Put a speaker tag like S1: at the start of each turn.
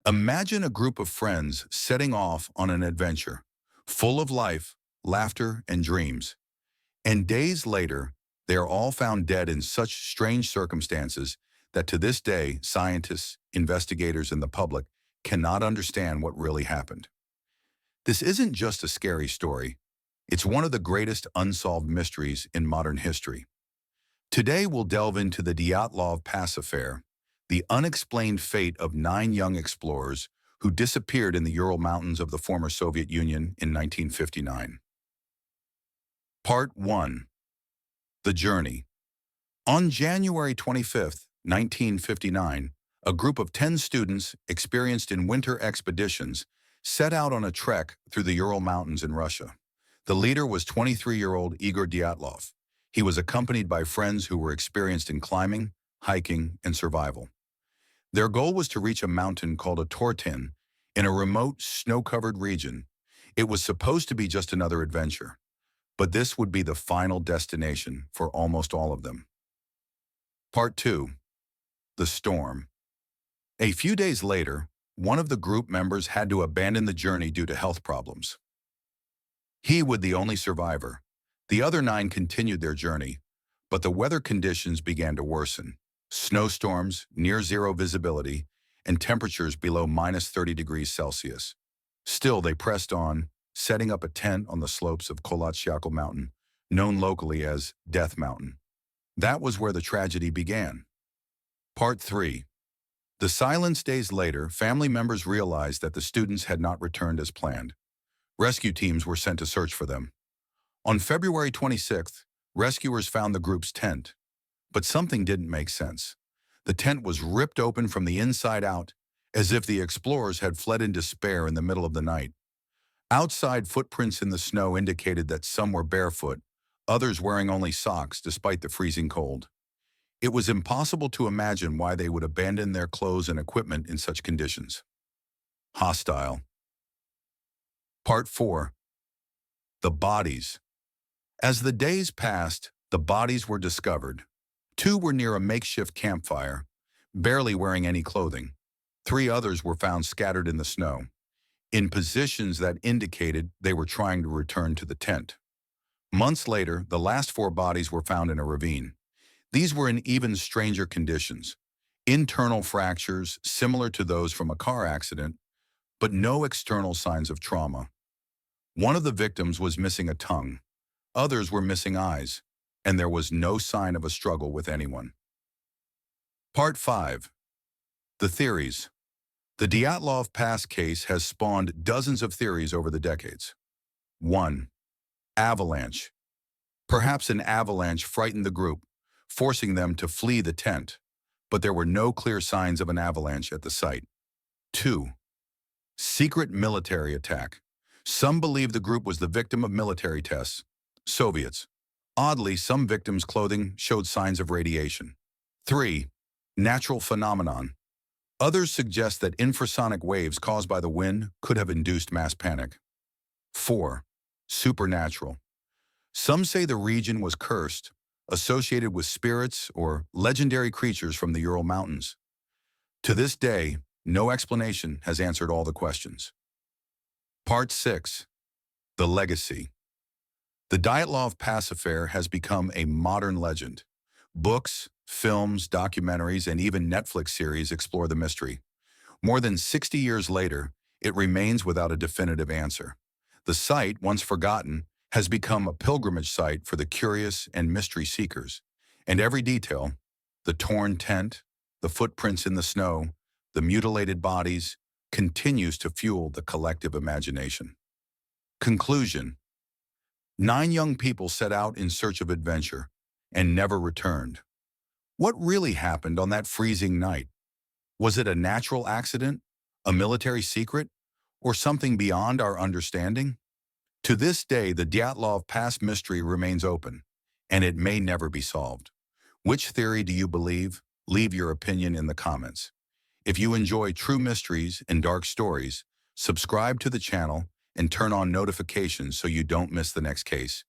S1: Imagine a group of friends setting off on an adventure, full of life, laughter, and dreams. And days later, they are all found dead in such strange circumstances that to this day, scientists, investigators, and the public cannot understand what really happened. This isn't just a scary story. It's one of the greatest unsolved mysteries in modern history. Today, we'll delve into the Dyatlov Pass affair, the unexplained fate of 9 young explorers who disappeared in the Ural Mountains of the former Soviet Union in 1959. Part 1. The Journey. On January 25, 1959, a group of 10 students experienced in winter expeditions set out on a trek through the Ural Mountains in Russia. The leader was 23-year-old Igor Dyatlov. He was accompanied by friends who were experienced in climbing, hiking, and survival. Their goal was to reach a mountain called a Tortin in a remote, snow-covered region. It was supposed to be just another adventure, but this would be the final destination for almost all of them. Part 2. The Storm. A few days later, one of the group members had to abandon the journey due to health problems. He was the only survivor. The other 9 continued their journey, but the weather conditions began to worsen. Snowstorms, near-zero visibility, and temperatures below -30 degrees Celsius. Still, they pressed on, setting up a tent on the slopes of Kolatsyakal Mountain, known locally as Death Mountain. That was where the tragedy began. Part 3. The silence. Days later, family members realized that the students had not returned as planned. Rescue teams were sent to search for them. On February 26th, rescuers found the group's tent. But something didn't make sense. The tent was ripped open from the inside out, as if the explorers had fled in despair in the middle of the night. Outside, footprints in the snow indicated that some were barefoot, others wearing only socks despite the freezing cold. It was impossible to imagine why they would abandon their clothes and equipment in such conditions. Hostile. Part 4. The Bodies. As the days passed, the bodies were discovered. 2 were near a makeshift campfire, barely wearing any clothing. 3 others were found scattered in the snow, in positions that indicated they were trying to return to the tent. Months later, the last 4 bodies were found in a ravine. These were in even stranger conditions. Internal fractures similar to those from a car accident, but no external signs of trauma. One of the victims was missing a tongue. Others were missing eyes, and there was no sign of a struggle with anyone. Part 5. The Theories. The Dyatlov Pass case has spawned dozens of theories over the decades. 1. Avalanche. Perhaps an avalanche frightened the group, forcing them to flee the tent, but there were no clear signs of an avalanche at the site. 2. Secret military attack. Some believe the group was the victim of military tests. Soviets. Oddly, some victims' clothing showed signs of radiation. 3. Natural phenomenon. Others suggest that infrasonic waves caused by the wind could have induced mass panic. 4. Supernatural. Some say the region was cursed, associated with spirits or legendary creatures from the Ural Mountains. To this day, no explanation has answered all the questions. Part 6. The Legacy. The Dyatlov Pass affair has become a modern legend. Books, films, documentaries, and even Netflix series explore the mystery. More than 60 years later, it remains without a definitive answer. The site, once forgotten, has become a pilgrimage site for the curious and mystery seekers. And every detail, the torn tent, the footprints in the snow, the mutilated bodies, continues to fuel the collective imagination. Conclusion. 9 young people set out in search of adventure and never returned. What really happened on that freezing night? Was it a natural accident, a military secret, or something beyond our understanding? To this day, the Dyatlov Pass mystery remains open, and it may never be solved. Which theory do you believe? Leave your opinion in the comments. If you enjoy true mysteries and dark stories, subscribe to the channel and turn on notifications so you don't miss the next case.